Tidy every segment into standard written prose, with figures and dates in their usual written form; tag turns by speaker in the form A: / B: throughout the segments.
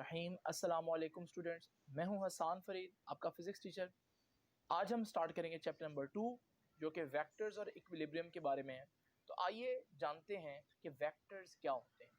A: बिस्मिल्लाहिर्रहमानिर्रहीम। अस्सलाम वालेकुम स्टूडेंट्स, मैं हूं हसान फरीद, आपका फिज़िक्स टीचर। आज हम स्टार्ट करेंगे चैप्टर नंबर 2 जो कि वेक्टर्स और इक्विलिब्रियम के बारे में है। तो आइए जानते हैं कि वेक्टर्स क्या होते हैं।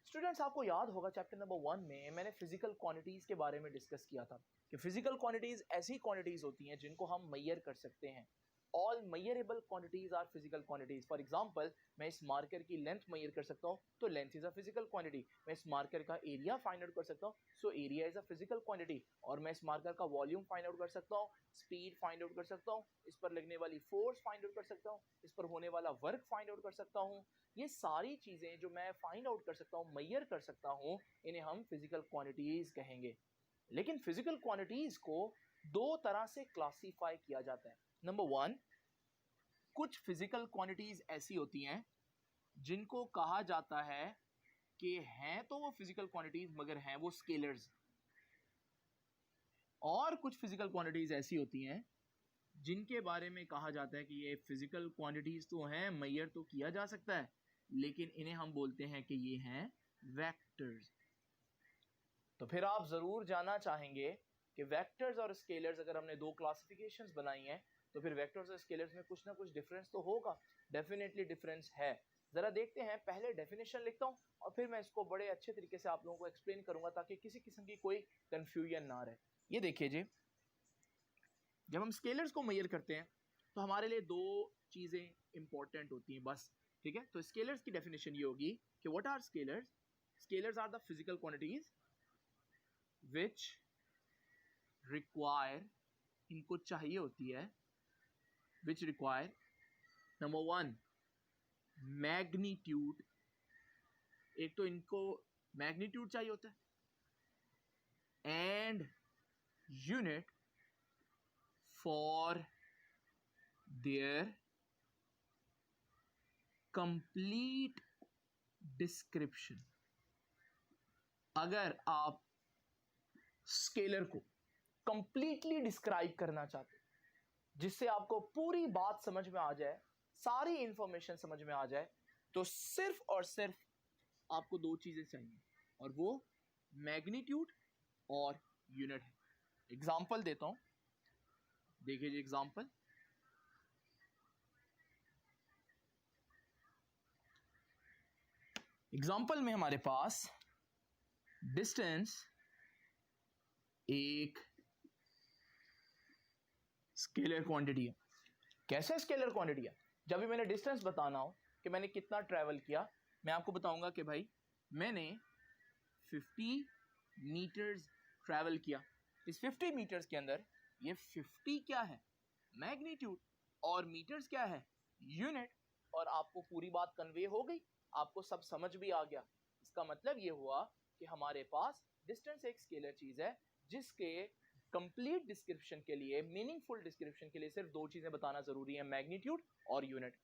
A: स्टूडेंट्स, आपको याद होगा चैप्टर नंबर 1 में मैंने फिजिकल क्वांटिटीज़ के बारे में डिस्कस किया था कि फिजिकल क्वांटिटीज़ ऐसी क्वांटिटीज़ होती हैं जिनको हम मैयर कर सकते हैं। All measurable quantities are physical quantities. For example, मैं इस मार्कर की लेंथ मैयर कर सकता हूँ तो length is a physical quantity. मैं इस मार्कर का एरिया फाइंड आउट कर सकता हूँ, so area is a physical quantity. और मैं इस मार्कर का वॉल्यूम फाइंड आउट कर सकता हूँ, स्पीड फाइंड आउट कर सकता हूँ, इस पर लगने वाली फोर्स फाइंड आउट कर सकता हूँ, इस पर होने वाला वर्क फाइंड आउट कर सकता हूँ। ये सारी चीज़ें जो मैं फाइंड आउट कर सकता हूँ, मैयर कर सकता हूँ, इन्हें हम फिजिकल क्वांटिटीज़ कहेंगे। लेकिन फिजिकल क्वांटिटीज़ को दो तरह से क्लासीफाई किया जाता है। नंबर 1, कुछ फिजिकल क्वांटिटीज़ ऐसी होती हैं जिनको कहा जाता है कि हैं तो वो फिजिकल क्वांटिटीज़ मगर हैं वो स्केलर्स। और कुछ फिजिकल क्वांटिटीज़ ऐसी होती हैं जिनके बारे में कहा जाता है कि ये फिजिकल क्वांटिटीज़ तो हैं, मैयर तो किया जा सकता है, लेकिन इन्हें हम बोलते हैं कि ये हैं वेक्टर्स। तो फिर आप ज़रूर जानना चाहेंगे कि वेक्टर्स और स्केलर्स, अगर हमने दो क्लासिफिकेशंस बनाई हैं तो फिर वेक्टर्स और स्केलर्स में कुछ ना कुछ डिफरेंस तो होगा। डेफिनेटली डिफरेंस है। ज़रा देखते हैं, पहले डेफिनेशन लिखता हूँ और फिर मैं इसको बड़े अच्छे तरीके से आप लोगों को एक्सप्लेन करूँगा ताकि किसी किस्म की कोई कन्फ्यूजन ना रहे। ये देखिए जी, जब हम स्केलर्स को मैयर करते हैं तो हमारे लिए दो चीज़ें इंपॉर्टेंट होती हैं बस, ठीक है। तो स्केलर्स की डेफिनेशन ये होगी कि what are scalars? Scalars are the physical quantities which require, इनको चाहिए होती है, विच रिक्वायर नंबर 1 मैग्नीट्यूड। एक तो इनको मैग्नीट्यूड चाहिए होता है and unit for their complete description. अगर आप स्केलर को कंप्लीटली डिस्क्राइब करना चाहते, जिससे आपको पूरी बात समझ में आ जाए, सारी इंफॉर्मेशन समझ में आ जाए, तो सिर्फ और सिर्फ आपको दो चीजें चाहिए और वो मैग्नीट्यूड और यूनिट है। एग्जांपल देता हूं, देखिए जी एग्जांपल। एग्जांपल में हमारे पास डिस्टेंस एक स्केलर क्वांटिटी है। कैसे स्केलर क्वांटिटी है? जब भी मैंने डिस्टेंस बताना हो कि मैंने कितना ट्रैवल किया, मैं आपको बताऊंगा कि भाई मैंने 50 मीटर्स ट्रैवल किया। इस 50 मीटर्स के अंदर ये 50 क्या है? मैग्नीट्यूड। और मीटर्स क्या है? यूनिट। और आपको पूरी बात कन्वे हो गई, आपको सब समझ भी आ गया। इसका मतलब ये हुआ कि हमारे पास डिस्टेंस एक स्केलर चीज है जिसके कंप्लीट डिस्क्रिप्शन के लिए, मीनिंगफुल डिस्क्रिप्शन के लिए सिर्फ दो चीजें बताना जरूरी है, मैग्नीट्यूड और यूनिट।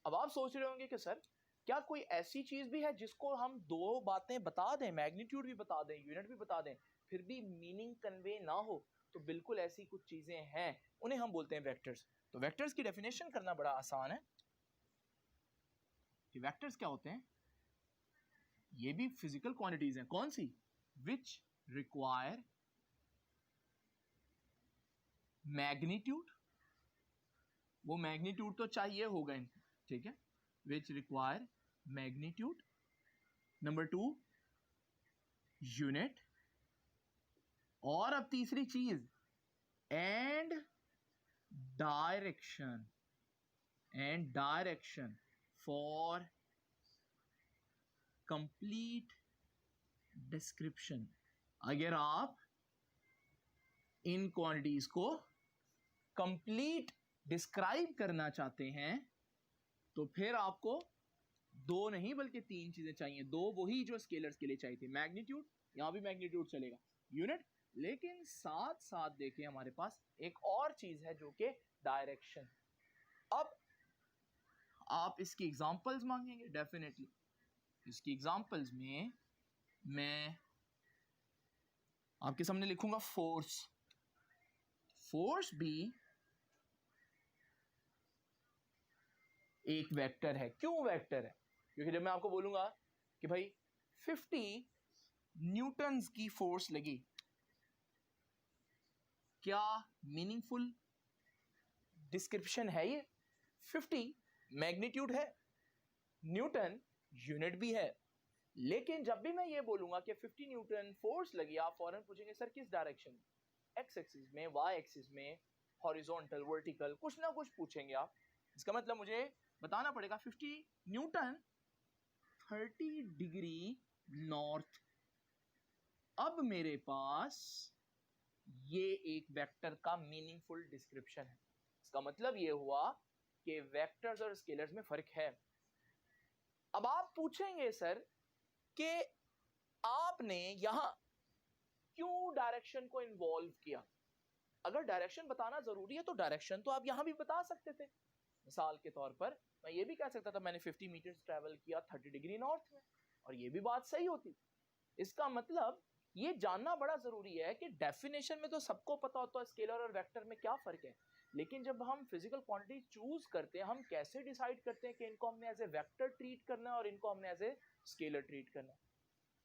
A: अब आप सोच रहे होंगे कि सर क्या कोई ऐसी चीज भी है जिसको हम दो बातें बता दें, मैग्नीट्यूड भी बता दें, यूनिट भी बता दें, फिर भी मीनिंग कन्वे ना हो? तो बिल्कुल ऐसी कुछ चीजें हैं, उन्हें हम बोलते हैं वेक्टर्स। तो वेक्टर्स की डेफिनेशन करना बड़ा आसान है कि वेक्टर्स क्या होते हैं। ये भी फिजिकल क्वांटिटीज हैं। कौन सी? विच रिक्वायर मैग्नीट्यूड, वो मैग्नीट्यूड तो चाहिए होगा इनको, ठीक है। Which require magnitude. Number 2 unit. और अब तीसरी चीज and direction, and direction for complete description. अगर आप इन क्वांटिटीज को कंप्लीट डिस्क्राइब करना चाहते हैं तो फिर आपको दो नहीं बल्कि तीन चीजें चाहिए। दो वही जो स्केलर्स के लिए चाहिए थी, मैग्नीट्यूड, यहां भी मैग्नीट्यूड चलेगा, यूनिट, लेकिन साथ साथ देखिए हमारे पास एक और चीज है जो कि डायरेक्शन। अब आप इसकी एग्जांपल्स मांगेंगे, डेफिनेटली इसकी एग्जांपल्स में मैं आपके सामने लिखूंगा फोर्स। फोर्स भी एक वेक्टर है। क्यों वेक्टर है? क्योंकि जब मैं आपको बोलूंगा कि भाई 50 न्यूटन्स की फोर्स लगी। क्या मीनिंगफुल डिस्क्रिप्शन है ये? 50 मैग्नीट्यूड है, न्यूटन यूनिट भी है, लेकिन जब भी मैं ये बोलूंगा कि 50 न्यूटन फोर्स लगी, आप फौरन पूछेंगे सर किस डायरेक्शन में? एक्स एक्सिस में, वाई एक्सिस में, हॉरिजॉन्टल, वर्टिकल, कुछ ना कुछ पूछेंगे आप। इसका मतलब मुझे बताना पड़ेगा 50 न्यूटन 30 डिग्री नॉर्थ। अब मेरे पास ये एक वेक्टर का मीनिंगफुल डिस्क्रिप्शन है। इसका मतलब ये हुआ कि वेक्टर्स और स्केलर्स में फर्क है। अब आप पूछेंगे सर कि आपने यहां क्यों डायरेक्शन को इन्वॉल्व किया? अगर डायरेक्शन बताना जरूरी है तो डायरेक्शन तो आप यहां भी बता सकते थे। मिसाल के तौर पर मैं ये भी कह सकता था मैंने 50 मीटर ट्रेवल किया 30 डिग्री नॉर्थ में, और ये भी बात सही होती। इसका मतलब ये जानना बड़ा जरूरी है कि डेफिनेशन में तो सबको पता होता है स्केलर और वेक्टर में क्या फर्क है, लेकिन जब हम फिजिकल क्वांटिटी चूज करते हैं हम कैसे डिसाइड करते हैं कि इनको हमने एज ए वेक्टर ट्रीट करना है और इनको हमने एज ए स्केलर ट्रीट करना है,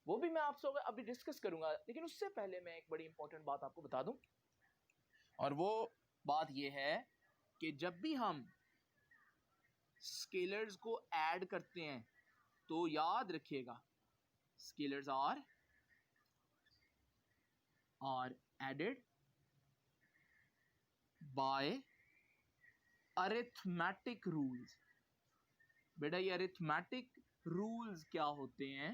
A: वो भी मैं आपसे अभी डिस्कस करूंगा। लेकिन उससे पहले मैं एक बड़ी इंपॉर्टेंट बात आपको बता दूं, और वो बात ये है कि जब भी हम स्केलर्स को ऐड करते हैं तो याद रखिएगा scalars are added by arithmetic rules. बेटा ये अरिथमेटिक रूल्स क्या होते हैं?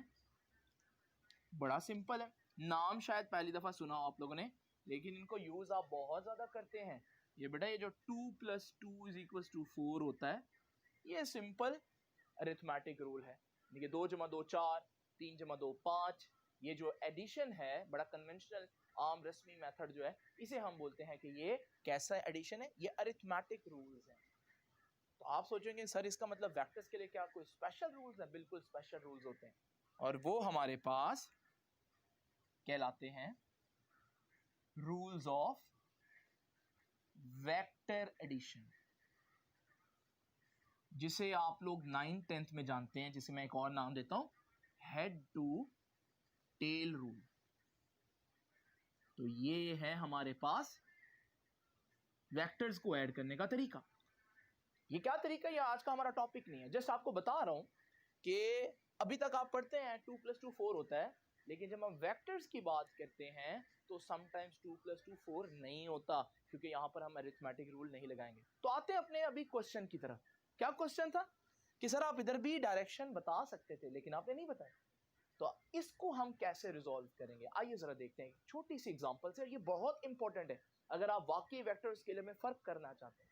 A: बड़ा सिंपल है, नाम शायद पहली दफा सुना हो आप लोगों ने, लेकिन इनको यूज आप बहुत ज्यादा करते हैं। ये बेटा ये जो 2 + 2 = 4 होता है, ये सिंपल अरिथमेटिक रूल है। देखिए 2 × 2 4, 3 × 2 5। ये जो एडिशन है बड़ा कन्वेंशनल आम रस्मी मेथड जो है, इसे हम बोलते हैं कि ये कैसा एडिशन है? ये अरिथमेटिक रूल्स है। तो आप सोचेंगे सर इसका मतलब वेक्टर्स के लिए क्या कोई स्पेशल रूल्स हैं? बिल्कुल स्पेशल रूल्स होते हैं, और वो हमारे पास कहलाते हैं रूल्स ऑफ वेक्टर एडिशन, जिसे आप लोग 9th 10th में जानते हैं, जिसे मैं एक और नाम देता हूं हेड टू टेल रूल। तो ये है हमारे पास वेक्टर्स को ऐड करने का तरीका। ये क्या तरीका, ये आज का हमारा टॉपिक नहीं है, जस्ट आपको बता रहा हूं कि अभी तक आप पढ़ते हैं 2 + 2 4 होता है, लेकिन जब हम वेक्टर्स की बात करते हैं तो समटाइम्स 2 + 2 4 नहीं होता, क्योंकि यहां पर हम अरिथमेटिक रूल नहीं लगाएंगे। तो आते हैं अपने अभी क्वेश्चन की तरफ। क्या क्वेश्चन था कि सर आप इधर भी डायरेक्शन बता सकते थे लेकिन आपने नहीं बताया, तो इसको हम कैसे रिजॉल्व करेंगे? आइए जरा देखते हैं। छोटी सी एग्जांपल से, ये बहुत इंपॉर्टेंट है अगर आप वाकई वेक्टर और स्केलर में फर्क करना चाहते हैं।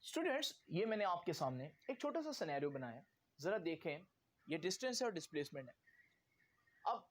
A: स्टूडेंट्स ये मैंने आपके सामने एक छोटा सा सिनेरियो बनाया, जरा देखें। ये डिस्टेंस और डिस्प्लेसमेंट है। अब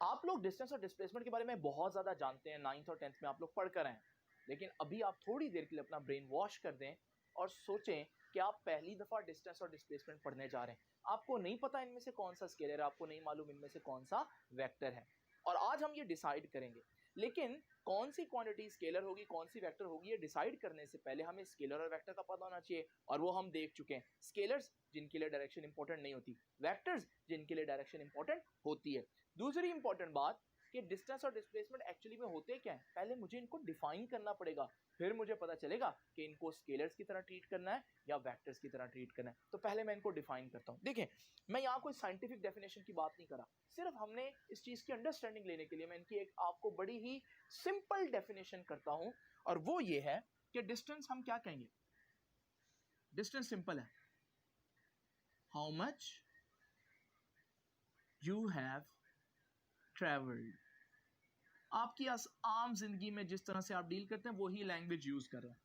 A: आप लोग डिस्टेंस और डिस्प्लेसमेंट के बारे में बहुत ज्यादा जानते हैं, 9th और 10th में आप लोग पढ़ कर आए हैं, लेकिन अभी आप थोड़ी देर के लिए अपना ब्रेन वॉश कर दें और सोचें कि आप पहली दफा डिस्टेंस और डिस्प्लेसमेंट पढ़ने जा रहे हैं। आपको नहीं पता इनमें से कौन सा स्केलर है, आपको नहीं मालूम इनमें से कौन सा वेक्टर है, और आज हम ये डिसाइड करेंगे। लेकिन कौन सी क्वांटिटी स्केलर होगी कौन सी वेक्टर होगी, ये डिसाइड करने से पहले हमें स्केलर और वेक्टर का पता होना चाहिए, और वो हम देख चुके हैं। स्केलर्स जिनके लिए डायरेक्शन इंपॉर्टेंट नहीं होती, वेक्टर्स जिनके लिए डायरेक्शन इंपॉर्टेंट होती है। दूसरी इंपॉर्टेंट बात कि डिस्टेंस और डिस्प्लेसमेंट एक्चुअली में होते क्या है, पहले मुझे इनको डिफाइन करना पड़ेगा, फिर मुझे पता चलेगा कि इनको स्केलर्स की तरह ट्रीट करना है या वेक्टर्स की तरह ट्रीट करना है। तो पहले मैं इनको डिफाइन करता हूं। देखें मैं यहाँ कोई साइंटिफिक डेफिनेशन की बात नहीं कर रहा, सिर्फ हमने इस चीज की अंडरस्टैंडिंग लेने के लिए मैं इनकी एक आपको बड़ी ही सिंपल डेफिनेशन करता हूं, और वो ये है कि डिस्टेंस हम क्या कहेंगे? डिस्टेंस सिंपल है, how much you have travelled. आपकी आम जिंदगी में जिस तरह से आप डील करते हैं वही लैंग्वेज यूज कर रहे हैं।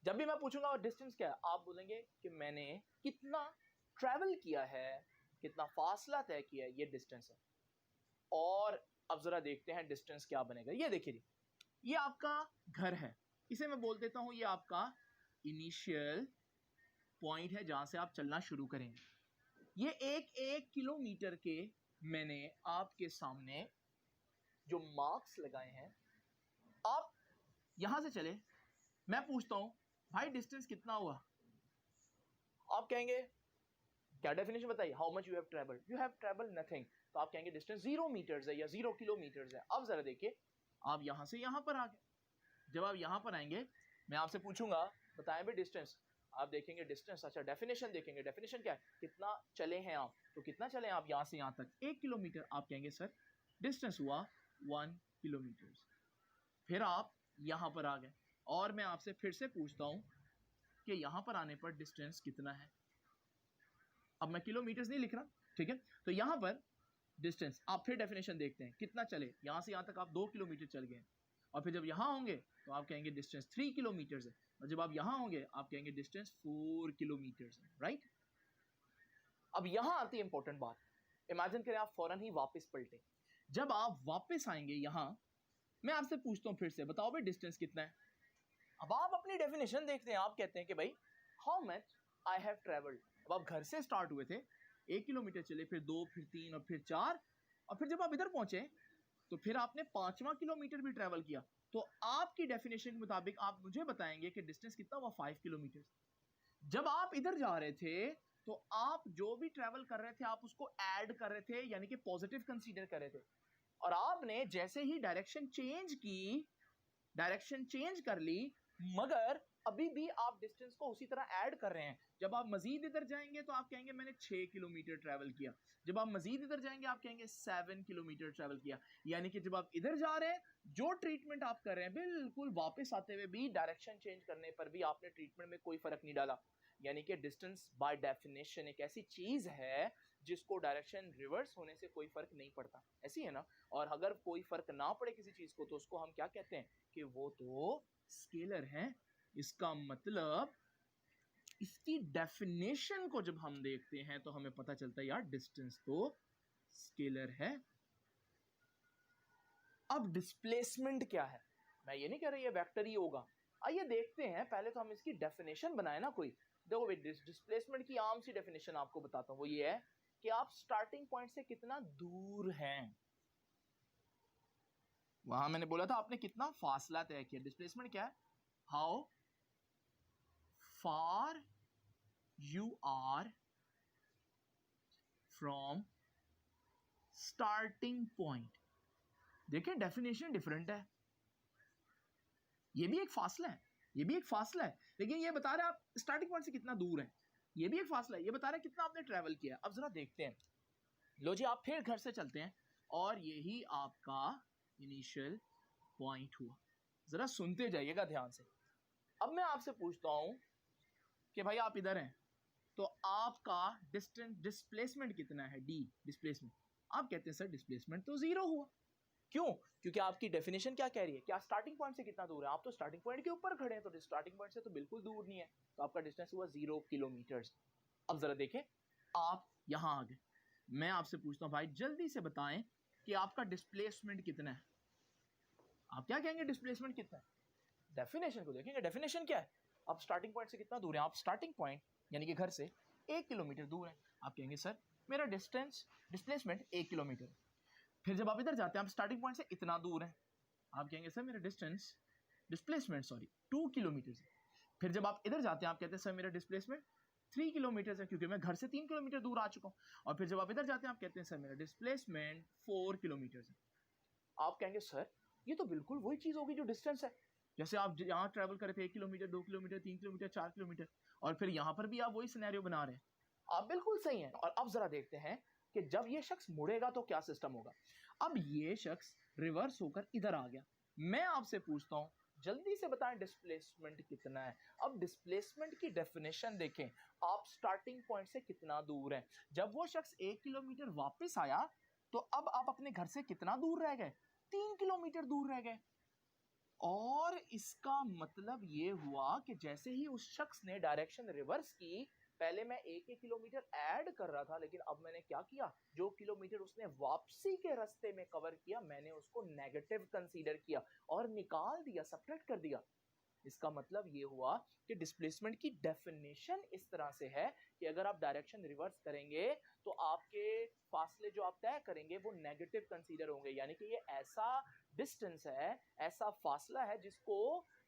A: जब भी मैं पूछूंगा डिस्टेंस क्या है, आप बोलेंगे कि मैंने कितना ट्रैवल किया है, कितना फासला तय किया है, ये डिस्टेंस है। और अब जरा देखते हैं डिस्टेंस क्या बनेगा। ये देखिए जी, ये आपका घर है, इसे मैं बोल देता हूं ये आपका इनिशियल पॉइंट है जहां से आप चलना शुरू करेंगे। ये 1 किलोमीटर के मैंने आपके सामने जो मार्क्स लगाए हैं, आप यहां से चले, मैं पूछता हूं भाई डिस्टेंस कितना हुआ, आप कहेंगे क्या डेफिनेशन बताइए, how much you have travelled, you have travelled nothing, तो आप कहेंगे डिस्टेंस 0 मीटर्स है या 0 किलोमीटर्स है। अब जरा देखिए, आप यहां से यहां पर आ गए, जब आप यहां पर आएंगे मैं आपसे पूछूंगा बताएं भी डिस्टेंस, आप देखेंगे डिस्टेंस, अच्छा डेफिनेशन देखेंगे, डेफिनेशन क्या है, कितना चले हैं आप, तो कितना चले आप यहां से यहां तक 1 किलोमीटर, आप कहेंगे सर डिस्टेंस हुआ 1 किलोमीटर। फिर आप यहां पर आ गए और मैं आपसे फिर से पूछता हूं कि यहां पर आने पर डिस्टेंस कितना है। अब मैं किलोमीटर्स नहीं लिख रहा, ठीक है, तो यहां पर डिस्टेंस आप फिर डेफिनेशन देखते हैं कितना चले, यहां से यहां तक आप 2 किलोमीटर चल गए, और फिर जब यहां होंगे तो आप कहेंगे डिस्टेंस 3 किलोमीटर है, और जब आप यहां होंगे आप कहेंगे डिस्टेंस 4 किलोमीटर है, राइट। अब यहां आती है इंपॉर्टेंट बात, इमेजिन करें आप फौरन ही वापस पलटे, जब आप वापस आएंगे यहां, मैं आपसे पूछता हूं फिर से, बताओ भाई डिस्टेंस कितना है। अब आप अपनी डेफिनेशन देखते हैं, आप कहते हैं कि भाई how much I have travelled. अब आप घर से स्टार्ट हुए थे, 1 किलोमीटर चले, फिर 2, फिर 3 और फिर 4, और फिर जब आप इधर पहुंचे तो फिर आपने 5वां किलोमीटर भी ट्रेवल किया, तो आपकी डेफिनेशन के मुताबिक आप मुझे बताएंगे कि डिस्टेंस कितना हुआ 5 किलोमीटर। जब आप इधर जा रहे थे तो आप जो भी ट्रेवल कर रहे थे आप उसको ऐड कर रहे थे, यानी कि पॉजिटिव कंसीडर कर रहे थे, और आपने जैसे ही डायरेक्शन चेंज की, डायरेक्शन चेंज कर ली, मगर अभी भी आप डिस्टेंस को उसी तरह ऐड कर रहे हैं। जब आप मजीद इधर जाएंगे तो आप कहेंगे मैंने 6 किलोमीटर ट्रैवल किया, जब आप मजीद इधर जाएंगे आप कहेंगे 7 किलोमीटर ट्रैवल किया, यानी कि जब आप इधर जा रहे हैं जो ट्रीटमेंट आप कर रहे हैं बिल्कुल वापस आते हुए भी डायरेक्शन चेंज करने पर भी आपने ट्रीटमेंट में कोई फर्क नहीं डाला। यानी कि डिस्टेंस बाय डेफिनेशन एक ऐसी चीज है जिसको डायरेक्शन रिवर्स होने से कोई फर्क नहीं पड़ता, ऐसी है ना। और अगर कोई फर्क ना पड़े किसी चीज को तो उसको हम क्या कहते हैं कि वो तो स्केलर है। इसका मतलब इसकी डेफिनेशन को जब हम देखते हैं तो हमें पता चलता है यार डिस्टेंस तो स्केलर है। अब डिस्प्लेसमेंट क्या है, मैं ये नहीं कह रहा ये वेक्टर ही होगा, आइए देखते हैं, पहले तो हम इसकी डेफिनेशन बनाए ना कोई। देखो डिस्प्लेसमेंट की आम सी डेफिनेशन आपको बताता हूं, वो ये है कि आप स्टार्टिंग पॉइंट से कितना दूर हैं। वहां मैंने बोला था आपने कितना फासला तय किया, डिस्प्लेसमेंट क्या है, how far you are from starting point. देखिए डेफिनेशन डिफरेंट है, ये भी एक फासला है, ये भी एक फासला है, लेकिन ये बता रहा है आप स्टार्टिंग पॉइंट से कितना दूर है, ये भी एक फासला है, ये बता रहा है कितना आपने ट्रेवल किया। अब जरा देखते हैं, लो जी आप फिर घर से चलते हैं और यही आपका इनिशियल पॉइंट हुआ, जरा सुनते जाइएगा ध्यान से। अब मैं आपसे पूछता हूं कि भाई आप इधर हैं तो आपका डिस्टेंस डिस्प्लेसमेंट कितना है, डी डिस्प्लेसमेंट। आप कहते हैं सर डिस्प्लेसमेंट तो 0 हुआ, क्यों, क्योंकि आपकी डेफिनेशन क्या कह रही है, क्या स्टार्टिंग पॉइंट से कितना दूर है, आप तो स्टार्टिंग पॉइंट के ऊपर खड़े हैं, तो स्टार्टिंग पॉइंट से तो बिल्कुल दूर नहीं है, तो आपका डिस्टेंस हुआ 0 किलोमीटर। अब जरा देखें, आप यहां आ गए, मैं आपसे पूछता हूं भाई जल्दी से बताएं कि आपका डिस्प्लेसमेंट कितना है। आप क्या कहेंगे डिस्प्लेसमेंट कितना है, डेफिनेशन को देखेंगे, डेफिनेशन क्या है, आप स्टार्टिंग पॉइंट से कितना दूर है, आप स्टार्टिंग पॉइंट यानी कि घर से 1 किलोमीटर दूर है, आप कहेंगे सर मेरा डिस्टेंस डिस्प्लेसमेंट 1 किलोमीटर। फिर जब आप इधर जाते हैं आप स्टार्टिंग पॉइंट से इतना दूर हैं, आप कहेंगे सर मेरा डिस्टेंस डिस्प्लेसमेंट 2 किलोमीटर है। फिर जब आप इधर जाते हैं आप कहते हैं सर मेरा डिस्प्लेसमेंट 3 किलोमीटर है, क्योंकि मैं घर से 3 किलोमीटर दूर आ चुका हूँ। और फिर जब आप इधर जाते हैं आप कहते हैं सर मेरा डिस्प्लेसमेंट 4 किलोमीटर है। आप कहेंगे सर ये तो बिल्कुल वही चीज होगी जो डिस्टेंस है, जैसे आप यहाँ ट्रैवल कर रहे थे 1 किलोमीटर 2 किलोमीटर 3 किलोमीटर 4 किलोमीटर, और फिर यहाँ पर भी आप वही सिनेरियो बना रहे हैं, आप बिल्कुल सही हैं। और अब जरा देखते हैं कि जब ये शख्स मुड़ेगा तो क्या सिस्टम होगा। अब ये शख्स रिवर्स होकर इधर आ गया, मैं आपसे पूछता हूं जल्दी से बताएं डिस्प्लेसमेंट कितना है। अब डिस्प्लेसमेंट की डेफिनेशन देखें, आप स्टार्टिंग पॉइंट से कितना दूर हैं। जब वो शख्स 1 किलोमीटर वापस आया तो अब आप अपने घर से कितना दूर रह गए, 3 किलोमीटर दूर रह गए। और इसका मतलब ये हुआ कि जैसे ही उस शख्स ने डायरेक्शन रिवर्स की, पहले मैं 1 किलोमीटर ऐड कर रहा था, लेकिन अब मैंने क्या किया, जो किलोमीटर उसने वापसी के रास्ते में कवर किया मैंने उसको नेगेटिव कंसीडर किया और निकाल दिया, सब्ट्रैक्ट कर दिया। इसका मतलब ये हुआ कि डिस्प्लेसमेंट की डेफिनेशन इस तरह से है कि अगर आप डायरेक्शन रिवर्स करेंगे तो आपके फासले जो आप तय करेंगे वो नेगेटिव कंसीडर होंगे, यानी कि ये ऐसा डिस्टेंस है, ऐसा फासला है जिसको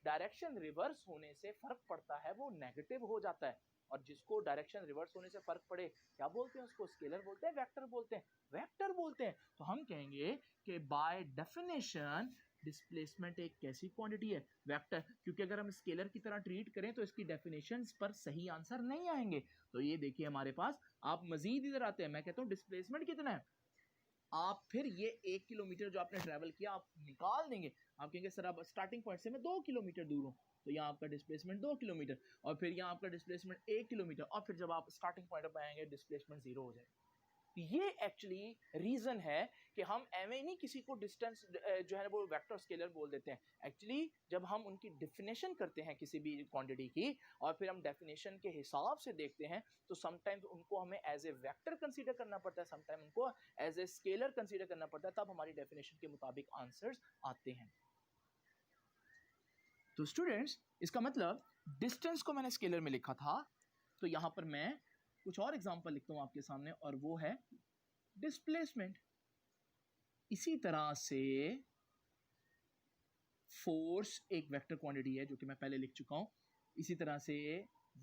A: डायरेक्शन रिवर्स होने से फर्क पड़ता है, वो नेगेटिव हो जाता है। और जिसको डायरेक्शन रिवर्स होने से फर्क पड़े क्या बोलते हैं उसको, स्केलर बोलते हैं, वेक्टर बोलते हैं, वेक्टर बोलते हैं। तो हम कहेंगे कि बाय डेफिनेशन डिस्प्लेसमेंट एक कैसी क्वांटिटी है, वेक्टर, क्योंकि अगर हम स्केलर की तरह ट्रीट करें तो इसकी डेफिनेशंस पर सही आंसर नहीं आएंगे। तो ये देखिए हमारे पास, आप मजीद इधर आते हैं, मैं कहता हूँ डिस्प्लेसमेंट कितना है, आप फिर ये 1 किलोमीटर जो आपने ट्रैवल किया आप निकाल देंगे, आप कहेंगे सर अब स्टार्टिंग पॉइंट से मैं 2 किलोमीटर दूर हूँ, तो यहाँ आपका डिस्प्लेसमेंट 2 किलोमीटर, और फिर यहाँ आपका डिस्प्लेसमेंट 1 किलोमीटर, और फिर जब आप स्टार्टिंग पॉइंट पर आएंगे डिस्प्लेसमेंट 0 हो जाएगा। ये एक्चुअली रीजन है कि हम एवं नहीं किसी को डिस्टेंस जो है वो वेक्टर स्केलर बोल देते हैं। एक्चुअली जब हम उनकी डेफिनेशन करते हैं किसी भी क्वांटिटी की और फिर हम डेफिनेशन के हिसाब से देखते हैं तो समटाइम्स उनको हमें एज ए वेक्टर कंसीडर करना पड़ता है, समटाइम उनको एज ए स्केलर कंसीडर करना पड़ता है, तब हमारी डेफिनेशन के मुताबिक आंसर्स आते हैं। तो स्टूडेंट्स इसका मतलब डिस्टेंस को मैंने स्केलर में लिखा था, तो यहां पर मैं कुछ और एग्जांपल लिखता हूं आपके सामने और वो है डिस्प्लेसमेंट। इसी तरह से फोर्स एक वेक्टर क्वांटिटी है जो कि मैं पहले लिख चुका हूं, इसी तरह से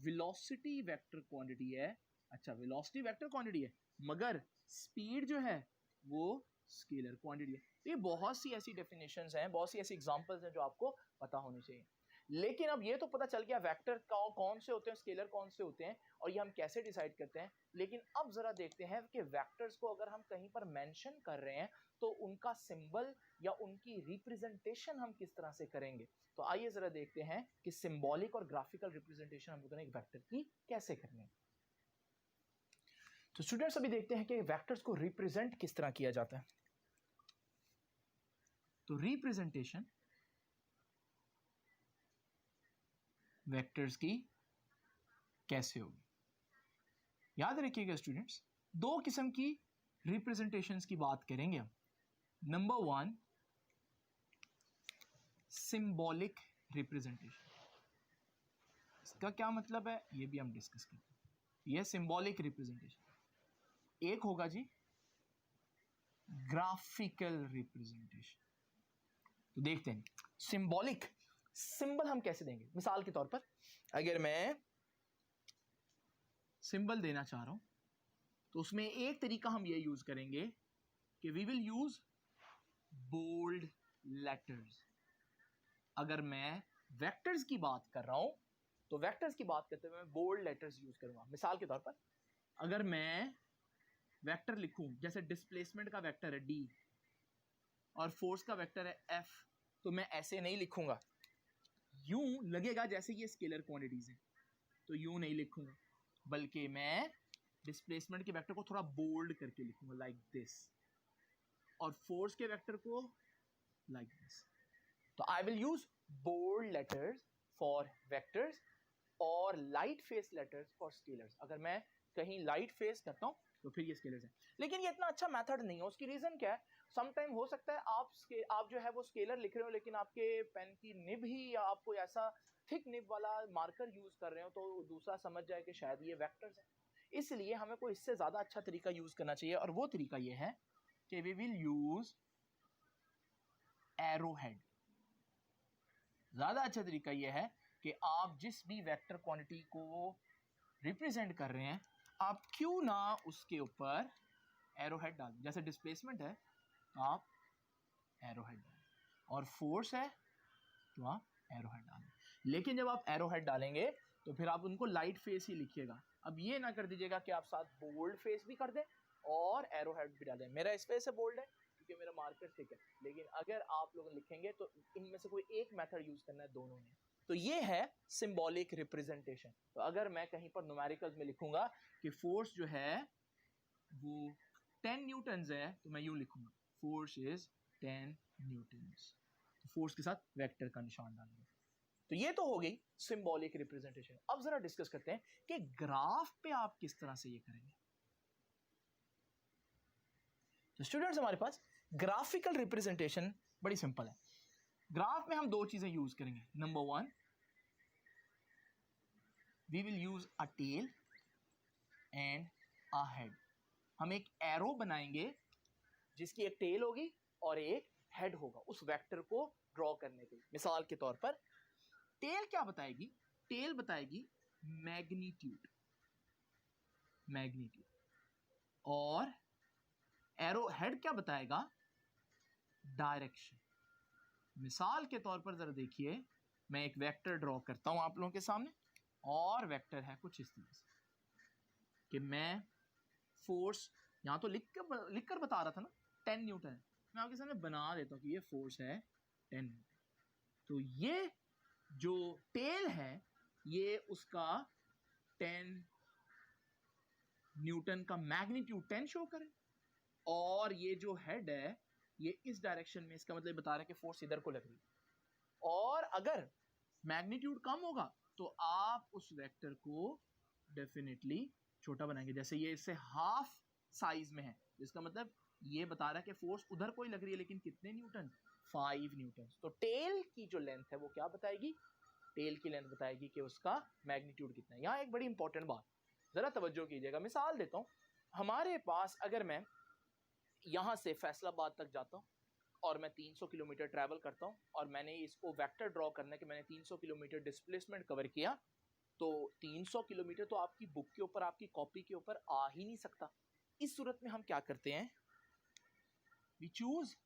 A: वेलोसिटी वेक्टर क्वांटिटी है। अच्छा वेलोसिटी वेक्टर क्वांटिटी है मगर स्पीड जो है वो स्केलर क्वांटिटी है। तो ये बहुत सी ऐसी डेफिनेशंस हैं, बहुत सी ऐसी एग्जांपल्स हैं जो आपको पता होनी चाहिए। लेकिन अब ये तो पता चल गया वेक्टर कौन से होते हैं, स्केलर कौन से होते हैं और ये हम कैसे डिसाइड करते हैं। लेकिन अब जरा देखते हैं कि वेक्टर्स को अगर हम कहीं पर मेंशन कर रहे हैं तो उनका सिंबल या उनकी रिप्रेजेंटेशन हम किस तरह से करेंगे। तो आइए जरा देखते हैं कि सिंबॉलिक और ग्राफिकल रिप्रेजेंटेशन हम लोगों ने एक वेक्टर की कैसे करनी है। तो स्टूडेंट्स अभी देखते हैं कि वेक्टर्स को रिप्रेजेंट किस तरह किया जाता है। तो रिप्रेजेंटेशन वेक्टर्स की कैसे होगी, याद रखिएगा स्टूडेंट्स, दो किस्म की रिप्रेजेंटेशंस की बात करेंगे हम। नंबर 1 सिंबॉलिक रिप्रेजेंटेशन, इसका क्या मतलब है ये भी हम डिस्कस करते हैं। ये सिंबॉलिक रिप्रेजेंटेशन। एक होगा जी ग्राफिकल रिप्रेजेंटेशन। तो देखते हैं सिंबॉलिक सिंबल हम कैसे देंगे। मिसाल के तौर पर अगर मैं सिंबल देना चाह रहा हूं तो उसमें एक तरीका हम ये यूज करेंगे कि we will use bold letters. अगर मैं वेक्टर्स की बात कर रहा हूं तो वेक्टर्स की बात करते हुए मैं बोल्ड लेटर्स यूज करूंगा। मिसाल के तौर पर अगर मैं वेक्टर लिखूं जैसे डिस्प्लेसमेंट का वेक्टर है d और फोर्स का वेक्टर है f, तो मैं ऐसे नहीं लिखूंगा, यूं लगेगा जैसे ये स्केलर क्वांटिटीज हैं, तो यूं नहीं लिखूंगा, बल्कि मैं डिस्प्लेसमेंट के वेक्टर को थोड़ा बोल्ड करके लिखूंगा लाइक दिस, और फोर्स के वेक्टर को लाइक दिस। तो I will use bold letters for vectors और light face letters for scalars. अगर मैं कहीं लाइट फेस करता हूं तो फिर ये स्केलर्स है। लेकिन ये इतना अच्छा मेथड नहीं है। उसकी रीजन क्या है, समटाइम हो सकता है आप जो है वो स्केलर लिख रहे हो लेकिन आपके पेन की निब ही या आप कोई ऐसा थिक निब वाला मार्कर यूज कर रहे हो तो दूसरा समझ जाए कि शायद ये वेक्टर्स है। इसलिए हमें कोई इससे ज्यादा अच्छा तरीका यूज करना चाहिए और वो तरीका ये है कि we will use arrow head. ज्यादा अच्छा तरीका यह है कि आप जिस भी वेक्टर क्वांटिटी को रिप्रेजेंट कर रहे हैं आप क्यों ना उसके ऊपर एरो हेड डालें। जैसे डिस्प्लेसमेंट है तो आप एरो हेड डालें और फोर्स है तो आप एरो हेड डालें। लेकिन जब आप एरो हेड डालेंगे तो फिर आप उनको लाइट फेस ही लिखिएगा। अब ये ना कर दीजिएगा कि आप साथ बोल्ड फेस भी कर दें और एरो हेड भी डालें। मेरा इस वजह से बोल्ड है क्योंकि मेरा मार्कर ठीक है, लेकिन अगर आप लोग लिखेंगे तो इनमें से कोई एक मेथड यूज करना है दोनों में। तो ये है सिंबॉलिक रिप्रेजेंटेशन। तो अगर मैं कहीं पर न्यूमेरिकल्स में लिखूंगा कि फोर्स जो है वो 10 न्यूटन्स है तो मैं यूं लिखूंगा फोर्स इज 10 न्यूटन्स, तो फोर्स के साथ वेक्टर का निशान डालूंगा। तो ये तो हो गई सिंबॉलिक रिप्रेजेंटेशन। अब जरा डिस्कस करते हैं कि ग्राफ पे आप किस तरह से ये करेंगे। तो स्टूडेंट्स हमारे पास ग्राफिकल रिप्रेजेंटेशन बड़ी सिंपल है। ग्राफ में हम दो चीजें यूज करेंगे। Number 1 we will use a tail and a head. हम एक एरो बनाएंगे जिसकी एक टेल होगी और एक हेड होगा उस वेक्टर को ड्रॉ करने के लिए। मिसाल के तौर पर टेल क्या बताएगी, टेल बताएगी मैग्नीट्यूड। मैग्नीट्यूड, और एरो हेड क्या बताएगा? डायरेक्शन। मिसाल के तौर पर जरा देखिए, मैं एक वेक्टर ड्रॉ करता हूं आप लोगों के सामने, और वेक्टर है कुछ इस तरह से कि मैं फोर्स यहां तो लिखकर बता रहा था ना 10 न्यूटन है, मैं आपके सामने बना देता हूं कि ये फोर्स है 10 न्यूटन। तो ये जो टेल है ये उसका 10 न्यूटन का मैग्नीट्यूड 10 शो करे, और ये जो हेड है ये इस डायरेक्शन में, इसका मतलब बता रहा है कि फोर्स इधर को लग रही है। और अगर मैग्नीट्यूड कम होगा तो आप उस वेक्टर को डेफिनेटली छोटा बनाएंगे, जैसे ये इससे हाफ साइज में है, जिसका मतलब ये बता रहा है कि फोर्स उधर कोई लग रही है लेकिन कितने न्यूटन? 5 न्यूटन। तो टेल की जो लेंथ है वो क्या बताएगी? टेल की लेंथ बताएगी कि उसका मैग्नीट्यूड कितना है। यहाँ एक बड़ी इंपॉर्टेंट बात जरा तवज्जो कीजिएगा, मिसाल देता हूँ। हमारे पास अगर मैं यहाँ से फैसलाबाद तक जाता हूँ और मैं 300 किलोमीटर ट्रैवल करता हूँ, और मैंने इसको वेक्टर ड्रॉ करना है कि मैंने 300 किलोमीटर डिस्प्लेसमेंट कवर किया, तो 300 किलोमीटर तो आपकी बुक के ऊपर, आपकी कॉपी के ऊपर आ ही नहीं सकता। इस सूरत में हम क्या करते हैं? We choose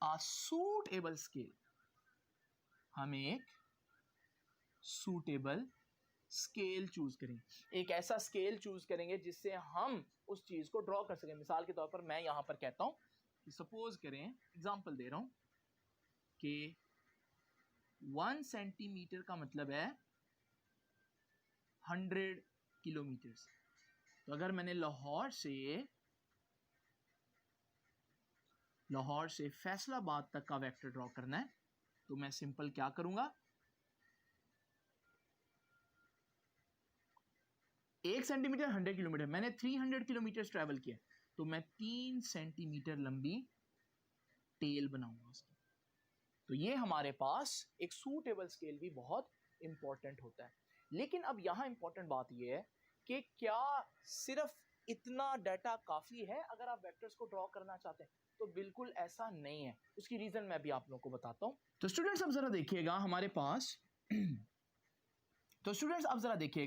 A: a suitable scale. हम एक सूटेबल स्केल चूज करें, एक ऐसा स्केल चूज करेंगे जिससे हम उस चीज को ड्रॉ कर सकें। मिसाल के तौर पर मैं यहां पर कहता हूं कि सपोज करें, एग्जांपल दे रहा हूं कि 1 सेंटीमीटर का मतलब है 100 किलोमीटर। तो अगर मैंने लाहौर से फैसलाबाद तक का वेक्टर ड्रॉ करना है, तो मैं सिंपल क्या करूंगा? 1 सेंटीमीटर 100 किलोमीटर, मैंने 300 किलोमीटर ट्रैवल किया, तो मैं 3 सेंटीमीटर लंबी टेल बनाऊंगा उसकी। तो ये हमारे पास एक सूटेबल स्केल भी बहुत इंपॉर्टेंट होता है। लेकिन अब यहां इंपॉर्टेंट बात यह है कि क्या सिर्फ इतना डाटा काफी है अगर आप वेक्टर्स को ड्रॉ करना चाहते हैं? तो बिल्कुल ऐसा नहीं है। उसकी रीजन मैं भी आप लोगों को बताता हूं। तो स्टूडेंट्स अब जरा देखिएगा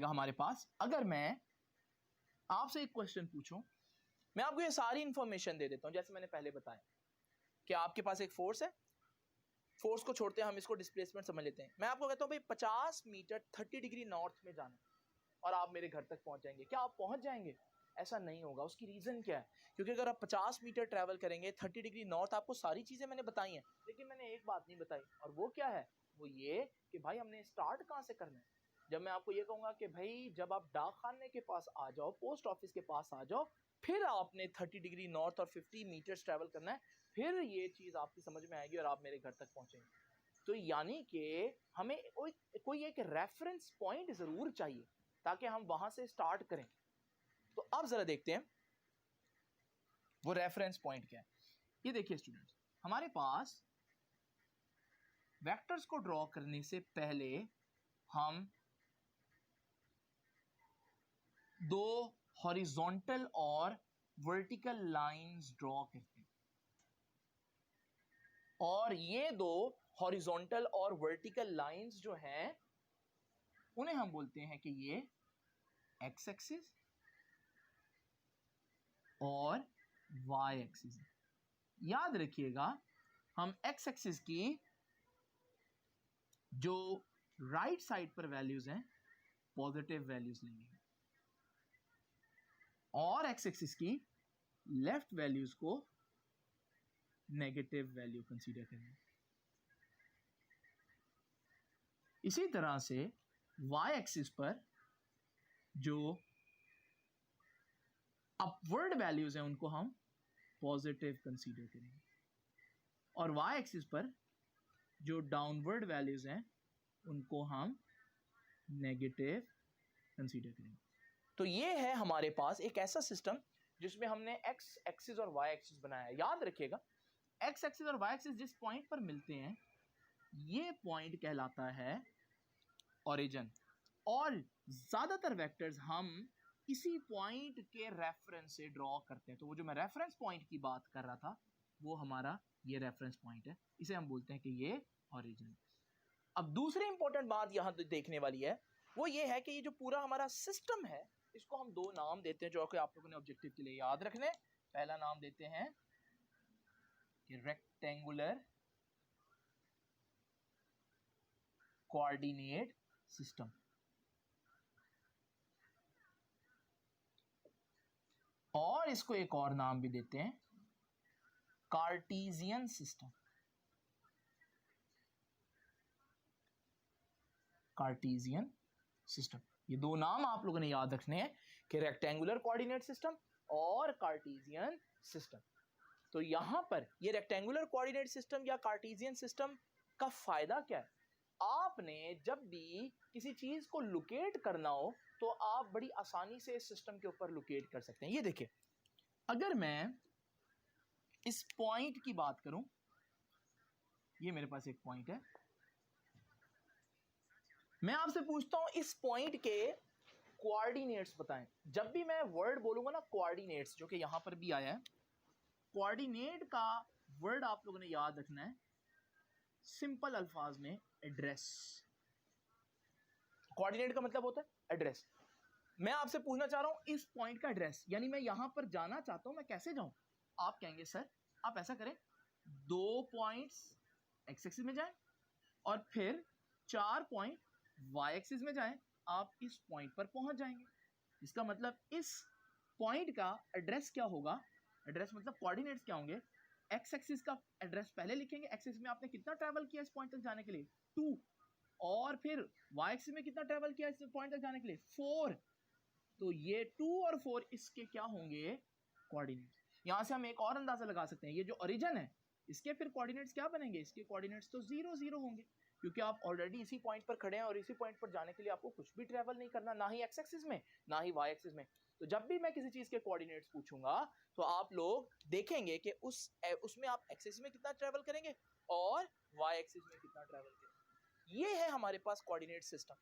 A: हमारे पास अगर मैं आपसे एक क्वेश्चन पूछूं, मैं आपको ये सारी इंफॉर्मेशन दे देता हूं जैसे मैंने पहले बताया कि आपके पास एक फोर्स है, फोर्स को छोड़ते हैं हम इसको डिस्प्लेसमेंट समझ लेते हैं। मैं आपको कहता हूं भाई 50 मीटर 30 डिग्री नॉर्थ में जाना और आप मेरे घर तक पहुंच जाएंगे। क्या आप पहुंच जाएंगे? ऐसा नहीं होगा। उसकी रीजन क्या है? क्योंकि अगर आप 50 मीटर ट्रैवल करेंगे 30 डिग्री नॉर्थ, आपको सारी चीजें मैंने बताई हैं, लेकिन मैंने एक बात नहीं बताई, और वो क्या है? वो ये कि भाई हमने स्टार्ट कहां से करना है। जब मैं आपको ये कहूंगा कि भाई जब आप डाक खाने के पास आ जाओ, पोस्ट ऑफिस के पास आ जाओ, फिर आपने 30 डिग्री नॉर्थ और 50 मीटर्स ट्रैवल करना है, फिर ये चीज आपकी समझ में आएगी और आप मेरे घर तक पहुंचेंगे। तो यानी कि हमें कोई एक रेफरेंस पॉइंट जरूर चाहिए ताकि हम वहां से स्टार्ट करें। तो अब जरा देखते हैं वो रेफरेंस पॉइंट क्या है। ये देखिए स्टूडेंट्स, हमारे पास वेक्टर्स को ड्रॉ करने से पहले हम दो हॉरिजॉन्टल और वर्टिकल लाइंस ड्रॉ करते हैं, और ये दो हॉरिजॉन्टल और वर्टिकल लाइंस जो हैं उन्हें हम बोलते हैं कि ये एक्स एक्सिस और वाई एक्सिस। याद रखिएगा, हम एक्स एक्सिस की जो राइट साइड पर वैल्यूज हैं पॉजिटिव वैल्यूज लेंगे, और एक्स एक्सिस की लेफ्ट वैल्यूज को नेगेटिव वैल्यू कंसीडर करेंगे। इसी तरह से वाई एक्सिस पर जो अपवर्ड वैल्यूज हैं उनको हम पॉजिटिव कंसीडर करेंगे, और वाई एक्सिस पर जो डाउनवर्ड वैल्यूज हैं उनको हम नेगेटिव कंसीडर करेंगे। तो ये है हमारे पास एक ऐसा सिस्टम जिसमें हमने एक्स एक्सिस और वाई एक्सिस बनाया। याद रखिएगा, एक्स एक्सिस और वाई एक्सिस जिस पॉइंट पर मिलते हैं ये पॉइंट कहलाता है ओरिजिन, और ज्यादातर वेक्टर्स हम इसी पॉइंट के रेफरेंस से ड्रॉ करते हैं। तो वो जो मैं रेफरेंस पॉइंट की बात कर रहा था वो हमारा ये रेफरेंस पॉइंट है, इसे हम बोलते हैं कि ये ओरिजिन। अब दूसरी इंपॉर्टेंट बात यहां देखने वाली है, वो ये है कि ये जो पूरा हमारा सिस्टम है इसको हम दो नाम देते हैं जो कि आप लोगों ने ऑब्जेक्टिव के लिए याद रखने। पहला नाम देते हैं कि रेक्टेंगुलर कोऑर्डिनेट सिस्टम, और इसको एक और नाम भी देते हैं कार्टेशियन सिस्टम। कार्टेशियन सिस्टम, ये दो नाम आप लोगों ने याद रखने हैं कि रेक्टेंगुलर कोऑर्डिनेट सिस्टम और कार्टेशियन सिस्टम। तो यहां पर ये रेक्टेंगुलर कोऑर्डिनेट सिस्टम या कार्टेशियन सिस्टम का फायदा क्या है? आपने जब भी किसी चीज को लोकेट करना हो तो आप बड़ी आसानी से इस सिस्टम के ऊपर लोकेट कर सकते हैं। ये देखिए, अगर मैं इस पॉइंट की बात करूं, ये मेरे पास एक पॉइंट है, मैं आपसे पूछता हूं इस पॉइंट के कोऑर्डिनेट्स बताएं। जब भी मैं वर्ड बोलूंगा ना कोऑर्डिनेट्स, जो कि यहां पर भी आया है, कोऑर्डिनेट का वर्ड आप लोगों ने याद रखना है सिंपल अल्फाज में एड्रेस। कोऑर्डिनेट का मतलब होता है एड्रेस। मैं आपसे पूछना चाह रहा हूं इस पॉइंट का एड्रेस, यानी मैं यहां पर जाना चाहता हूं, मैं कैसे जाऊं? आप कहेंगे सर आप ऐसा करें, दो पॉइंट्स एक्स एक्सिस में जाएं और फिर 4 पॉइंट वाई एक्सिस में जाएं, आप इस पॉइंट पर पहुंच जाएंगे। इसका मतलब इस पॉइंट का एड्रेस क्या होगा? एड्रेस मतलब कोऑर्डिनेट्स क्या होंगे? एक्स एक्सिस का एड्रेस पहले लिखेंगे, एक्सिस में आपने कितना ट्रैवल किया इस पॉइंट तक जाने के लिए 2, और फिर वाई एक्सिस में कितना ट्रैवल किया इस पॉइंट तक जाने के लिए 4। तो ये 2 और 4 इसके क्या होंगे? कोऑर्डिनेट्स। यहां से हम एक और अंदाजा लगा सकते हैं, ये जो ओरिजिन है इसके फिर कोऑर्डिनेट्स क्या बनेंगे? इसके कोऑर्डिनेट्स तो 0 0 होंगे, क्योंकि आप ऑलरेडी इसी पॉइंट पर खड़े हैं और इसी पॉइंट पर जाने के लिए आपको कुछ भी ट्रैवल नहीं करना, ना ही एक्स एक्सिस में ना ही वाई एक्सिस में। तो जब भी मैं किसी चीज के कोऑर्डिनेट्स पूछूंगा तो आप लोग देखेंगे कि उसमें आप एक्स एक्सिस में कितना ट्रैवल करेंगे और वाई एक्सिस में कितना ट्रैवल करेंगे। ये है हमारे पास कोऑर्डिनेट सिस्टम,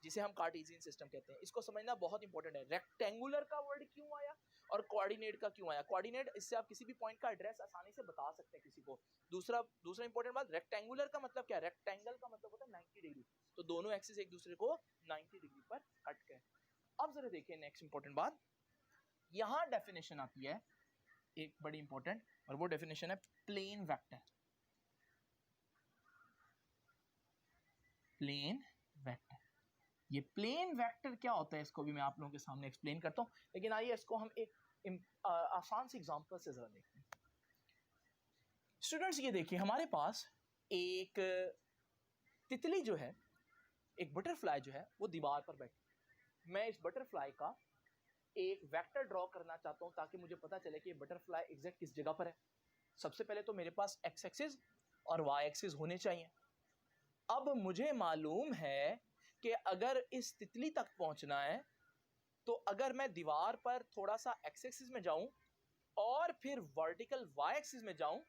A: जिसे हम कार्टेशियन सिस्टम कहते हैं। इसको समझना बहुत इंपॉर्टेंट है। रेक्टेंगुलर का वर्ड क्यों आया और कोऑर्डिनेट का क्यों आया? कोऑर्डिनेट, इससे आप किसी भी पॉइंट का एड्रेस आसानी से बता सकते हैं किसी को। दूसरा इंपॉर्टेंट बात, रेक्टेंगुलर का मतलब क्या है? रेक्टेंगल का मतलब होता है 90 डिग्री, तो दोनों एक्सिस एक दूसरे को 90 डिग्री पर कट गए। अब जरा देखिए नेक्स्ट इंपॉर्टेंट बात, यहां डेफिनेशन आती है एक बड़ी इंपॉर्टेंट, और वो डेफिनेशन है प्लेन वेक्टर। प्लेन वेक्टर, ये प्लेन वेक्टर क्या होता है इसको भी मैं आप लोगों के सामने एक्सप्लेन करता हूं, लेकिन आइए इसको हम एक आसान सी एग्जांपल से जरा देखते हैं। स्टूडेंट्स ये देखिए, हमारे पास एक तितली जो है, एक बटरफ्लाई जो है, वो दीवार पर बैठी। मैं इस बटरफ्लाई का एक वेक्टर ड्रॉ करना चाहता हूं ताकि मुझे पता चले कि ये बटरफ्लाई एग्जैक्ट किस जगह पर है। सबसे पहले तो मेरे पास एक्स एक्सिस और वाई एक्सिस होने चाहिए। अब मुझे मालूम है कि अगर इस तितली तक पहुंचना है तो अगर मैं दीवार पर थोड़ा सा एक्स एक्सिस में जाऊं और फिर वर्टिकल वाई एक्सिस में जाऊं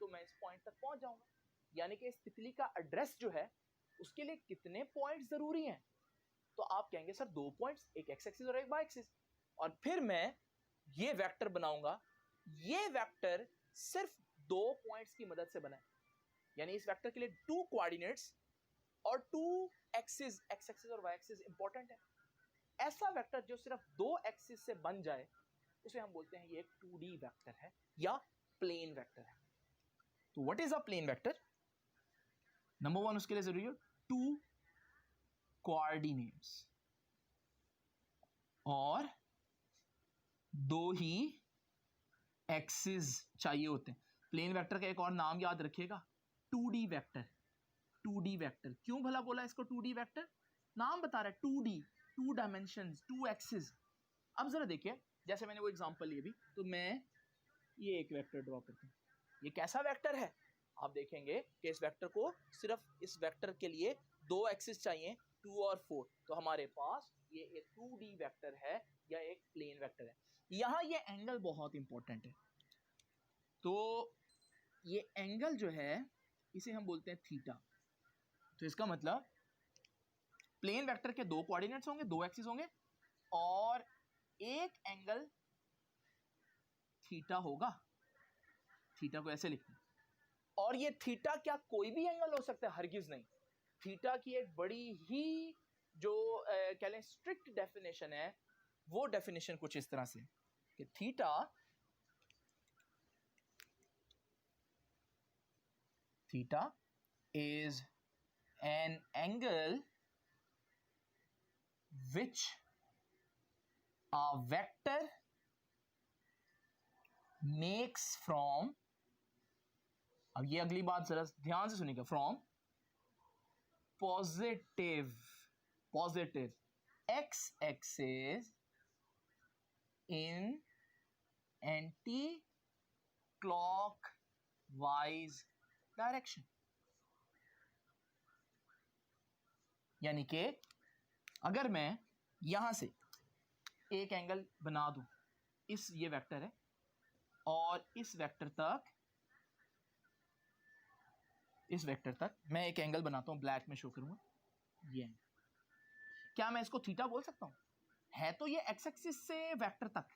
A: तो मैं इस पॉइंट तक पहुंच जाऊंगा। यानी कि इस तितली का एड्रेस जो है उसके लिए कितने पॉइंट्स जरूरी हैं? तो आप कहेंगे सर 2 पॉइंट्स, एक एक्स एक्सिस और एक वाई एक्सिस। और फिर मैं ये वेक्टर बनाऊंगा। ये वेक्टर सिर्फ 2 पॉइंट्स की मदद से बना है, यानी इस वेक्टर के लिए 2 कोऑर्डिनेट्स और 2 एक्सिस, एक्स एक्सिस और वाई एक्सिस इंपॉर्टेंट है। ऐसा वेक्टर जो सिर्फ 2 एक्सिस से बन जाए उसे हम बोलते हैं ये एक 2D वेक्टर है या प्लेन वेक्टर है। तो what is a plane vector? Number 1 उसके लिए जरूरी है 2 कोऑर्डिनेट्स और 2 ही एक्सिस चाहिए होते हैं। प्लेन वेक्टर का एक और नाम याद रखिएगा, 2D वेक्टर। 2D वेक्टर क्यों भला बोला इसको 2D वेक्टर? नाम बता रहा है 2D, 2 डायमेंशंस, 2 एक्सिस। अब जरा देखिए, जैसे मैंने वो एग्जांपल लिए भी, तो मैं ये एक वेक्टर ड्रॉ करता हूं। ये कैसा वेक्टर है? आप देखेंगे कि इस वेक्टर को, सिर्फ इस वेक्टर के लिए 2 एक्सिस चाहिए, 2 और 4। तो हमारे पास ये एक 2D वेक्टर है या एक प्लेन वेक्टर है। यहां ये एंगल बहुत इंपॉर्टेंट है। तो ये एंगल जो है इसे हम बोलते हैं थीटा। तो इसका मतलब प्लेन वेक्टर के 2 कोऑर्डिनेट्स होंगे, 2 एक्सिस होंगे और एक एंगल थीटा होगा। थीटा को ऐसे लिखते हैं, और ये थीटा क्या कोई भी एंगल हो सकता है? हरगिज नहीं। थीटा की एक बड़ी ही जो कह लें स्ट्रिक्ट डेफिनेशन है, वो डेफिनेशन कुछ इस तरह से कि theta is an angle which a vector makes from, अब ये अगली बात जरा ध्यान से सुनिएगा, from positive x axis in anti-clockwise direction. यानी कि अगर मैं यहां से एक एंगल बना दूं, ये वेक्टर है और इस वेक्टर तक मैं एक एंगल बनाता हूं, ब्लैक में शो करूंगा ये, क्या मैं इसको थीटा बोल सकता हूं? है तो ये एक्स एक्सिस से वेक्टर तक,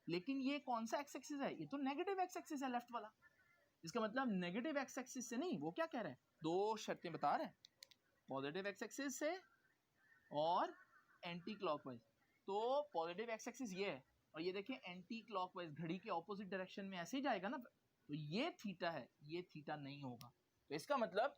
A: लेकिन ये कौन सा एक्स एक्सिस है? ये तो नेगेटिव एक्स एक्सिस है, लेफ्ट वाला। इसका मतलब नेगेटिव एक्स एक्सिस से नहीं, वो क्या कह रहा है, दो शर्तें बता रहा है, पॉजिटिव एक्स एक्सिस से और एंटी क्लॉकवाइज। तो पॉजिटिव एक्स एक्सिस ये है और ये देखिए एंटी क्लॉकवाइज, घड़ी के ऑपोजिट डायरेक्शन में ऐसे ही जाएगा ना, तो ये थीटा है, ये थीटा नहीं होगा। तो इसका मतलब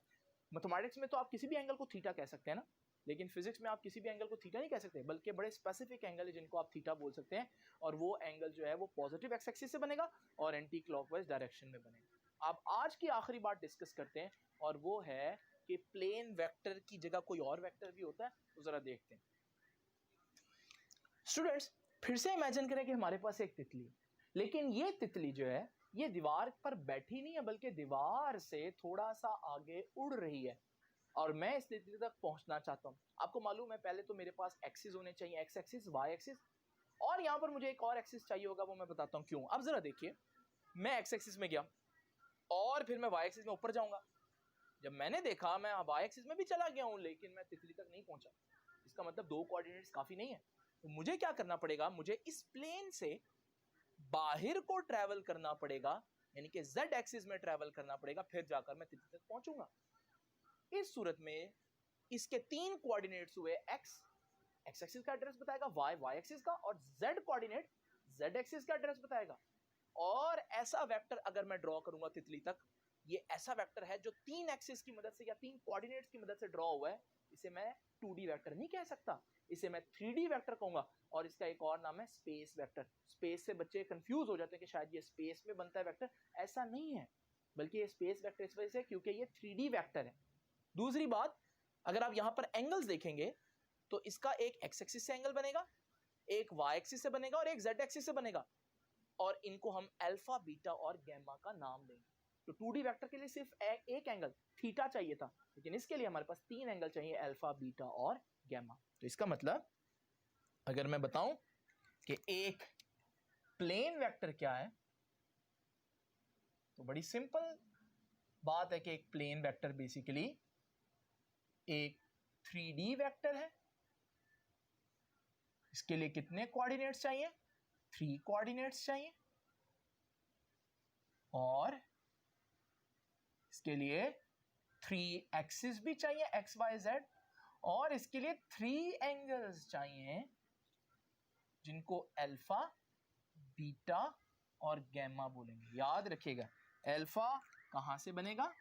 A: मैथमेटिक्स में तो आप किसी भी एंगल को थीटा कह सकते हैं ना, लेकिन फिजिक्स में आप किसी भी एंगल को थीटा नहीं कह सकते, बल्कि बड़े स्पेसिफिक एंगल है जिनको आप थीटा बोल सकते हैं, और वो एंगल जो है वो पॉजिटिव एक्स एक्सिस से बनेगा और एंटी क्लॉकवाइज डायरेक्शन में बनेगा। आप आज की आखिरी बात डिस्कस करते हैं और वो है कि प्लेन वेक्टर की जगह कोई और वेक्टर भी होता है, तो जरा देखते हैं। स्टूडेंट्स, फिर से इमेजिन करें कि हमारे पास एक तितली है, लेकिन ये तितली जो है ये दीवार पर बैठी नहीं है, बल्कि दीवार से थोड़ा सा आगे उड़ रही है और मैं इस तितली तक पहुंचना चाहता हूं। आपको मालूम है पहले तो मेरे पास एक्सिस होने चाहिए, एक्स एक्सिस, वाई एक्सिस, और यहां पर मुझे एक और एक्सिस चाहिए होगा, वो मैं बताता हूं क्यों। अब जरा देखिए, मैं एक्स एक्सिस में गया और फिर मैं वाई एक्सिस में ऊपर जाऊंगा। जब मैंने देखा मैं वाई एक्सिस में भी चला गया हूं, लेकिन मैं तितली तक नहीं पहुंचा। इसका मतलब दो कोऑर्डिनेट्स काफी नहीं है, तो मुझे क्या करना पड़ेगा, मुझे इस प्लेन से बाहर को ट्रैवल करना पड़ेगा, यानी कि z एक्सिस में ट्रैवल करना पड़ेगा, फिर जाकर मैं तितली तक पहुंचूंगा। इस सूरत में इसके तीन कोऑर्डिनेट्स हुए, x एक्सिस का एड्रेस बताएगा, y एक्सिस का, और z कोऑर्डिनेट z एक्सिस का एड्रेस बताएगा। और ऐसा वेक्टर अगर मैं ड्रॉ करूंगा तितली तक, ये ऐसा वेक्टर है जो तीन एक्सिस की मदद से या तीन कोऑर्डिनेट्स की मदद से ड्रॉ हुआ है, इसे मैं 2D वेक्टर नहीं कह सकता, इसे मैं 3D वेक्टर कहूंगा, और इसका एक और नाम है स्पेस वेक्टर। स्पेस से बच्चे कंफ्यूज हो जाते हैं कि शायद ये स्पेस में बनता है वेक्टर, ऐसा नहीं है, बल्कि ये स्पेस वेक्टर इस वजह से क्योंकि ये 3D वेक्टर है। दूसरी बात, अगर आप यहां पर एंगल्स देखेंगे तो इसका एक एक्स एक्सिस से एंगल बनेगा, एक वाई एक्सिस से बनेगा और एक जेड एक्सिस से बनेगा, और इनको हम अल्फा, बीटा और गैमा का नाम देंगे। तो 2D वेक्टर के लिए सिर्फ एक एंगल थीटा चाहिए था, लेकिन इसके लिए हमारे पास तीन एंगल चाहिए, अल्फा, बीटा और गैमा। तो इसका मतलब अगर मैं बताऊं कि एक प्लेन वेक्टर क्या है, तो बड़ी सिंपल बात है कि एक प्लेन वेक्टर बेसिकली एक 3D वेक्टर है। इसके लिए कितने कोऑर्डिनेट्स चाहिए? 3 कोऑर्डिनेट्स चाहिए, और इसके लिए 3 एक्सिस भी चाहिए, एक्स वाई जेड, और इसके लिए 3 एंगल्स चाहिए जिनको अल्फा, बीटा और गैमा बोलेंगे। याद रखिएगा, अल्फा कहां से बनेगा?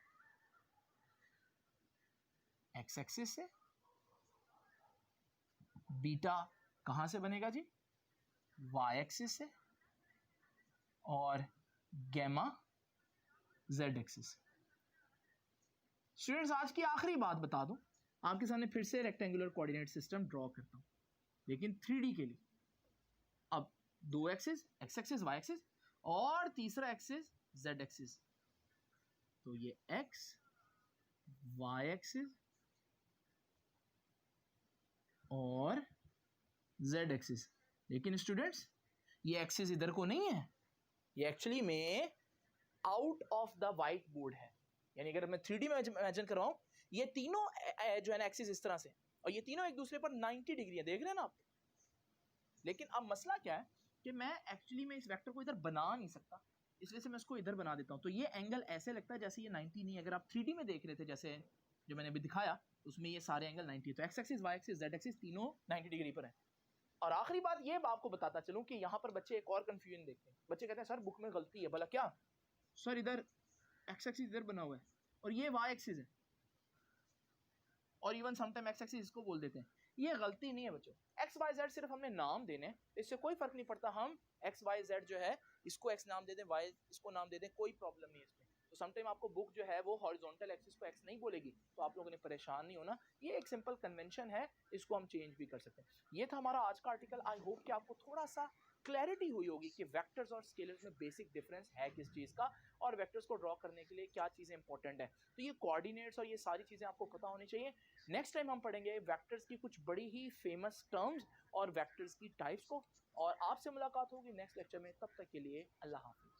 A: एक्स एक्सिस से। बीटा कहां से बनेगा जी? वाई एक्सिस से। और गैमा जेड एक्सिस। स्टूडेंट्स, आज की आखिरी बात बता दूं, आपके सामने फिर से रेक्टेंगुलर कोऑर्डिनेट सिस्टम ड्रॉ करता हूं, लेकिन 3D के लिए। अब दो axis, X axis, Y axis, और तीसरा एक्सिस जेड एक्सिस। तो ये एक्स, वाई एक्सिस और जेड एक्सिस। लेकिन स्टूडेंट्स, ये एक्सिस इधर को नहीं है, ये एक्चुअली में out of the whiteboard है। यानी अगर मैं 3D में इमेजिन कर रहा हूं, ये तीनों जो है ना एक्सिस इस तरह से, और ये तीनों एक दूसरे पर 90 डिग्री है, देख रहे हैं ना आप। लेकिन अब मसला क्या है कि मैं एक्चुअली में इस वेक्टर को इधर बना नहीं सकता, इसलिए से मैं इसको इधर बना देता हूं। तो ये एंगल ऐसे लगता है जैसे ये 90 नहीं है। अगर आप 3D में देख रहे थे जैसे जो मैंने अभी दिखाया उसमें ये सारे एंगल 90 है। तो X axis, Y axis, Z axis तीनों 90 डिग्री पर है। और आखिरी बात ये आपको बताता चलूं कि यहाँ पर बच्चे एक और कंफ्यूजन देखते हैं। बच्चे कहते हैं सर बुक में गलती है। भला क्या सर? इधर एक्स एक्सिस इधर बना हुआ है और ये वाई एक्सिस है, और इवन समटाइम एक्स एक्सिस इसको बोल देते हैं। ये गलती नहीं है बच्चों। एक्स वाई जेड सिर्फ हमने नाम देने, इससे कोई फर्क नहीं पड़ता। हम एक्स वाई जेड जो है इसको एक्स नाम दे दें, वाई इसको नाम दे दें, कोई प्रॉब्लम नहीं है इसमें। तो समटाइम आपको बुक जो है वो हॉरिजॉन्टल एक्सिस को एक्स नहीं बोलेगी, तो आप लोगों ने परेशान नहीं होना। ये एक सिंपल कन्वेंशन है, इसको हम चेंज भी कर सकते हैं। ये था हमारा आज का आर्टिकल। आई होप कि आपको थोड़ा सा क्लैरिटी हुई होगी कि वेक्टर्स और स्केलर्स में बेसिक डिफरेंस है किस चीज़ का, और वेक्टर्स को ड्रॉ करने के लिए क्या चीज़ें इंपॉर्टेंट है। तो ये कोऑर्डिनेट्स और ये सारी चीज़ें आपको पता होनी चाहिए। नेक्स्ट टाइम हम पढ़ेंगे वेक्टर्स की कुछ बड़ी ही फेमस टर्म्स और वेक्टर्स की टाइप्स को, और आपसे मुलाकात होगी नेक्स्ट लेक्चर में। तब तक के लिए अल्लाह हाफिज़।